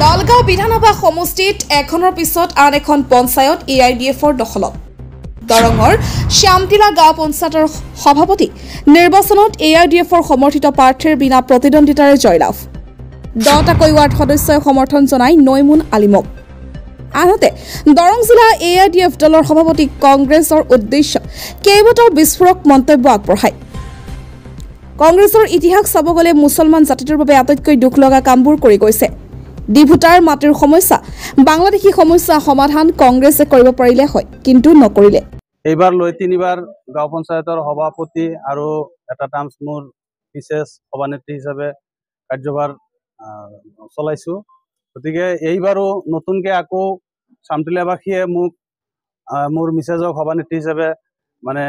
দালগাঁও বিধানসভা সমষ্টিত এখনৰ পিছত আন এখন পঞ্চায়ত AIDFৰ দখলত। দৰঙৰ শ্যামটিলা গাঁও পঞ্চায়তৰ সভাপতি নিৰ্বাচনত AIDFৰ সমৰ্থিত প্ৰাৰ্থীৰ বিনা প্ৰতিদ্বন্দ্বিতাৰে জয়লাভ। 10টাকৈ ৱাৰ্ড সদস্যই সমৰ্থন জনাই নৈমুন আলিমক। আনহাতে দৰং জিলা AIDF দলৰ সভাপতি কংগ্ৰেছৰ উদ্দেশ্য কেইবাটাও বিস্ফোৰক মন্তব্য আগবঢ়ায়। কংগ্ৰেছৰ ইতিহাস চাব গ'লে মুছলমান জাতিটোৰ বাবে আটাইতকৈ দুখ লগা কামবোৰ কৰি গৈছে। ডিভোটাৰ মাটিৰ সমস্যা, বাংলাদেশী সমস্যা সমাধান কংগ্ৰেছে কৰিব পাৰিলে হয়, কিন্তু নকৰিলে। এইবাৰ লৈ 3বাৰ গাঁও পঞ্চায়তৰ সভাপতি আৰু এটা টাৰ্মছ মোৰ বিশেষ সভানেত্ৰী হিচাপে কাৰ্যভাৰ চলাইছোঁ। গতিকে এইবাৰো নতুনকৈ আকৌ চামটিলাবাসীয়ে মোক মোৰ মিছেজক সভানেত্ৰী হিচাপে মানে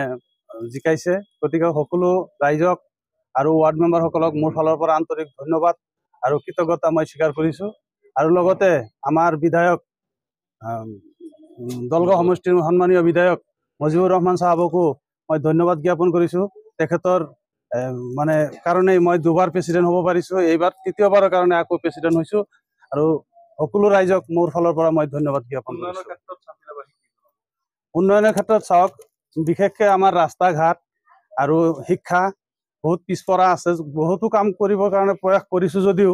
জিকাইছে। গতিকে সকলো ৰাইজক আৰু ৱাৰ্ড মেম্বাৰসকলক মোৰ ফালৰ পৰা আন্তৰিক ধন্যবাদ আৰু কৃতজ্ঞতা মই স্বীকাৰ কৰিছোঁ। আৰু লগতে আমাৰ বিধায়ক দলগাঁও সমষ্টিৰ সন্মানীয় বিধায়ক মজিবুৰ ৰহমান চাহাবকো মই ধন্যবাদ জ্ঞাপন কৰিছোঁ। তেখেতৰ মানে কাৰণেই মই দুবাৰ প্ৰেচিডেণ্ট হ'ব পাৰিছোঁ। এইবাৰ তৃতীয়বাৰৰ কাৰণে আকৌ প্ৰেচিডেণ্ট হৈছোঁ আৰু সকলো ৰাইজক মোৰ ফালৰ পৰা মই ধন্যবাদ জ্ঞাপন কৰিছোঁ। উন্নয়নৰ ক্ষেত্ৰত চাওক, বিশেষকৈ আমাৰ ৰাস্তা ঘাট আৰু শিক্ষা বহুত পিছপৰা আছে। বহুতো কাম কৰিবৰ কাৰণে প্ৰয়াস কৰিছোঁ যদিও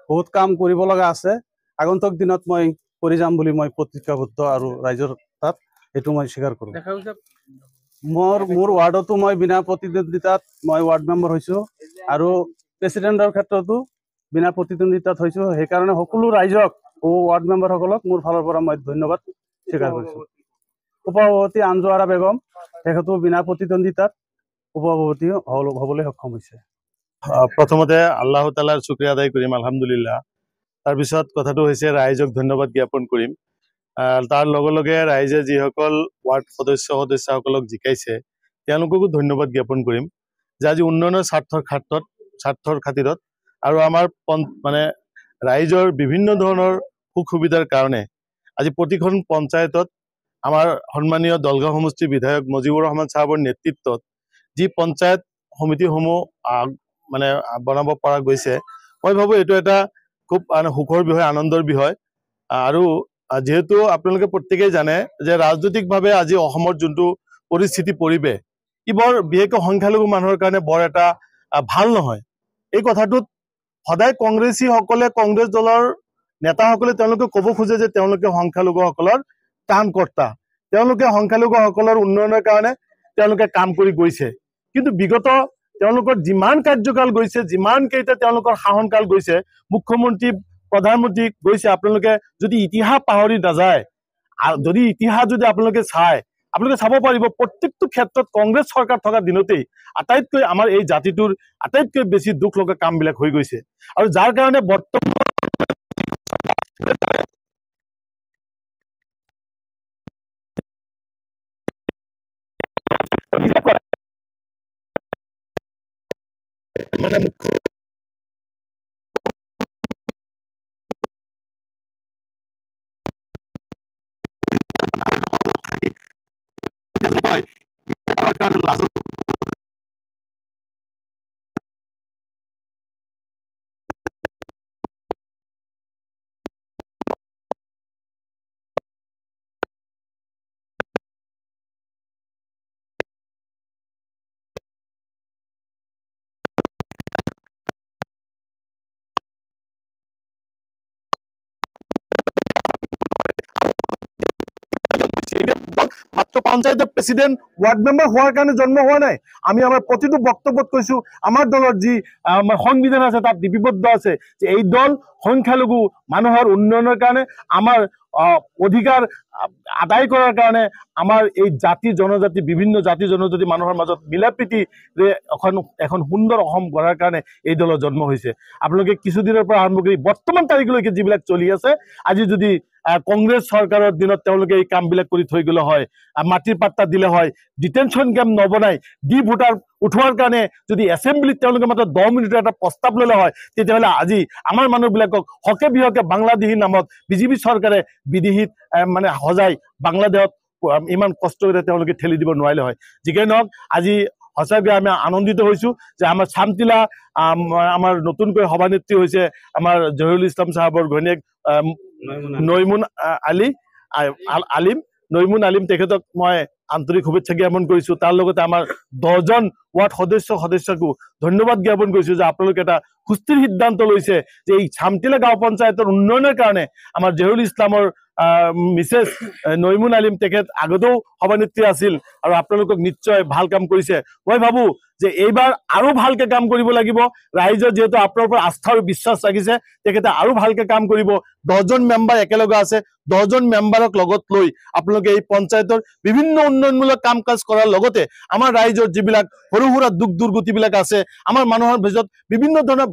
বহুত কাম কৰিব লগা আছে। আগন্তুক দিনত মই কৰি যাম বুলি মই প্ৰতিজ্ঞাবদ্ধ আৰু ৰাইজৰ তাত এইটো মই স্বীকাৰ কৰোঁ। মোৰ ৱাৰ্ডতো মই বিনা প্ৰতিদ্বন্দ্বিতাত মই ৱাৰ্ড মেম্বাৰ হৈছোঁ আৰু প্ৰেচিডেণ্টৰ ক্ষেত্ৰতো বিনা প্ৰতিদ্বন্দ্বিতাত হৈছোঁ। সেইকাৰণে সকলো ৰাইজক ৱাৰ্ড মেম্বাৰসকলক মোৰ ফালৰ পৰা মই ধন্যবাদ স্বীকাৰ কৰিছোঁ। উপসভাপতি আঞ্জুৱাৰা বেগম, তেখেতো বিনা প্ৰতিদ্বন্দ্বিতাত উপসভাপতি হ'বলৈ সক্ষম হৈছে। প্ৰথমতে আল্লাহ তাআলাৰ শুক্ৰিয়া আদায় কৰিম, আলহামদুলিল্লাহ। তাৰপিছত কথাটো হৈছে ৰাইজক ধন্যবাদ জ্ঞাপন কৰিম। তাৰ লগে লগে ৰাইজে যিসকল ৱাৰ্ড সদস্যসকলক জিকাইছে তেওঁলোককো ধন্যবাদ জ্ঞাপন কৰিম যে আজি উন্নয়নৰ স্বাৰ্থৰ খাতিৰত আৰু আমাৰ মানে ৰাইজৰ বিভিন্ন ধৰণৰ সুখ সুবিধাৰ কাৰণে আজি প্ৰতিখন পঞ্চায়তত আমাৰ সন্মানীয় দলগাঁও সমষ্টিৰ বিধায়ক মজিবুৰ ৰহমান চাহাবৰ নেতৃত্বত যি পঞ্চায়ত সমিতিসমূহ মানে বনাব পৰা গৈছে, মই ভাবোঁ এইটো এটা খুব সুখৰ বিষয়, আনন্দৰ বিষয়। আৰু যিহেতু আপোনালোকে প্ৰত্যেকেই জানে যে ৰাজনৈতিকভাৱে আজি অসমৰ যোনটো পৰিস্থিতি পৰিৱেশ ই বৰ বিশেষকৈ সংখ্যালঘু মানুহৰ কাৰণে বৰ এটা ভাল নহয়। এই কথাটোত সদায় কংগ্ৰেছীসকলে, কংগ্ৰেছ দলৰ নেতাসকলে তেওঁলোকে ক'ব খোজে যে তেওঁলোকে সংখ্যালঘুসকলৰ ত্ৰাণকৰ্তা, তেওঁলোকে সংখ্যালঘুসকলৰ উন্নয়নৰ কাৰণে তেওঁলোকে কাম কৰি গৈছে। কিন্তু বিগত তেওঁলোকৰ যিমান কাৰ্যকাল গৈছে, যিমান কেইটা তেওঁলোকৰ শাসনকাল গৈছে, মুখ্যমন্ত্ৰী প্ৰধানমন্ত্ৰী গৈছে, আপোনালোকে যদি ইতিহাস পাহৰি নাযায়, যদি ইতিহাস যদি আপোনালোকে চায়, আপোনালোকে চাব পাৰিব প্ৰত্যেকটো ক্ষেত্ৰত কংগ্ৰেছ চৰকাৰ থকা দিনতেই আটাইতকৈ আমাৰ এই জাতিটোৰ আটাইতকৈ বেছি দুখ লগা কামবিলাক হৈ গৈছে। আৰু যাৰ কাৰণে বৰ্তমান মানে মাত্ৰ পঞ্চায়তৰ প্ৰেচিডেণ্ট ৱাৰ্ড মেম্বাৰ হোৱাৰ কাৰণে জন্ম হোৱা নাই। আমি আমাৰ প্ৰতিটো বক্তব্যত কৈছো, আমাৰ দলৰ যি সংবিধান আছে তাত লিপিবদ্ধ আছে যে এই দল সংখ্যালঘু মানুহৰ উন্নয়নৰ কাৰণে, আমাৰ অধিকাৰ আদায় কৰাৰ কাৰণে, আমাৰ এই জাতি জনজাতি বিভিন্ন জাতি জনজাতি মানুহৰ মাজত মিলা প্ৰীতিৰে এখন সুন্দৰ অসম গঢ়াৰ কাৰণে এই দলৰ জন্ম হৈছে। আপোনালোকে কিছুদিনৰ পৰা আৰম্ভ কৰি বৰ্তমান তাৰিখলৈকে যিবিলাক চলি আছে, আজি যদি কংগ্ৰেছ চৰকাৰৰ দিনত তেওঁলোকে এই কামবিলাক কৰি থৈ গ'লে হয়, মাটিৰ পাট্টা দিলে হয়, ডিটেনশ্যন কেম্প নবনাই ডি ভোটাৰ উঠোৱাৰ কাৰণে যদি এছেম্বলিত তেওঁলোকে মাত্ৰ 10 মিনিটৰ এটা প্ৰস্তাৱ ল'লে হয়, তেতিয়াহ'লে আজি আমাৰ মানুহবিলাকক হকে বিহকে বাংলাদেশী নামত বিজেপি চৰকাৰে বিদেশীত মানে সজাই বাংলাদেশত ইমান কষ্ট কৰি তেওঁলোকে ঠেলি দিব নোৱাৰিলে হয়। যিকে নহওক আজি সঁচাকৈ আমি আনন্দিত হৈছোঁ যে আমাৰ চামটিলা আমাৰ নতুনকৈ সভানেত্ৰী হৈছে আমাৰ জহিৰুল ইছলাম চাহাবৰ ঘৈণীয়েক নৈমুন আলিম তেখেতক মই আন্তৰিক শুভেচ্ছা জ্ঞাপন কৰিছো। তাৰ লগতে আমাৰ 10জন ৱাৰ্ড সদস্যকো ধন্যবাদ জ্ঞাপন কৰিছো যে আপোনালোকে এটা সুস্থিৰ সিদ্ধান্ত লৈছে যে এই চামটিলা গাঁও পঞ্চায়তৰ উন্নয়নৰ কাৰণে আমাৰ জহুৰুল ইছলামৰ মিছেছ নৈমুন আলিম তেখেত আগতেও সভানেত্ৰী আছিল আৰু আপোনালোকক নিশ্চয় ভাল কাম কৰিছে। মই ভাবো যে এইবাৰ আৰু ভালকে কাম কৰিব লাগিব। ৰাইজৰ যিহেতু আপোনাৰ ওপৰত আস্থা আৰু বিশ্বাস ৰাখিছে, তেখেতে আৰু ভালকে কাম কৰিব। 10জন মেম্বাৰ একেলগে আছে, 10জন মেম্বাৰক লগত লৈ আপোনালোকে এই পঞ্চায়তৰ বিভিন্ন উন্নয়নমূলক কাম কাজ কৰাৰ লগতে আমাৰ ৰাইজৰ যিবিলাক সৰু সুৰা দুখ দুৰ্গতিবিলাক আছে, আমাৰ মানুহৰ ভিতৰত বিভিন্ন ধৰণৰ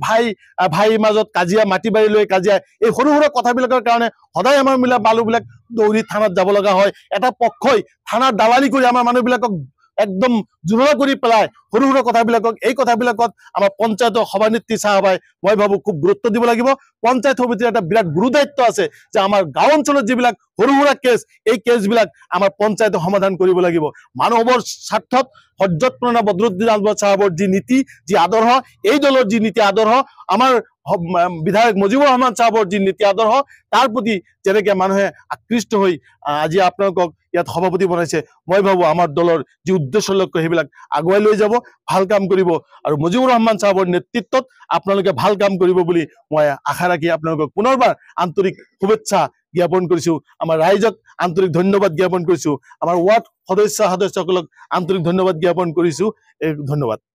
ভাইৰ মাজত কাজিয়া, মাটি বাৰী লৈ কাজিয়া, এই সৰু সুৰা কথাবিলাকৰ কাৰণে সদায় আমাৰ মানুহবিলাক দৌৰি থানাত যাব লগা হয়। এটা পক্ষই থানাৰ দালালি কৰি আমাৰ মানুহবিলাকক একদম জোৰা কৰি পেলাই সৰু সৰু কথাবিলাকক, এই কথাবিলাকত আমাৰ পঞ্চায়তৰ সভানেত্ৰী চাহাবাই মই ভাবো খুব গুৰুত্ব দিব লাগিব। পঞ্চায়ত সমিতিৰ এটা বিৰাট গুৰু দায়িত্ব আছে যে আমাৰ গাঁও অঞ্চলত যিবিলাক সৰু সুৰা কেছ, এই কেছবিলাক আমাৰ পঞ্চায়তে সমাধান কৰিব লাগিব। মানৱৰ স্বাৰ্থত হযৰত মৌলানা বদৰুদ্দিন আজমল সাহেবৰ যি নীতি, যি আদৰ্শ, এই দলৰ যি নীতি আদৰ্শ, আমাৰ বিধায়ক মুজিবুৰ ৰহমান সাহেবৰ যি নীতি আদৰ্শ, তাৰ প্ৰতি যেনেকে মানুহে আকৃষ্ট হৈ আজি আপোনালোকক ইয়াত সভাপতি বনাইছে, মই ভাবো আমাৰ দলৰ যি উদ্দেশ্য লক্ষ্য সেইবিলাক আগুৱাই লৈ যাব, ভাল কাম কৰিব আৰু মুজিবুৰ ৰহমান সাহেবৰ নেতৃত্বত আপোনালোকে ভাল কাম কৰিব বুলি মই আশা ৰাখি আপোনালোকক পুনৰবাৰ আন্তৰিক শুভেচ্ছা জ্ঞাপন কৰিছো। আমাৰ ৰাইজক আন্তৰিক ধন্যবাদ জ্ঞাপন কৰিছো। আমাৰ ৱাৰ্ড সদস্যসকলক আন্তৰিক ধন্যবাদ জ্ঞাপন কৰিছো। ধন্যবাদ।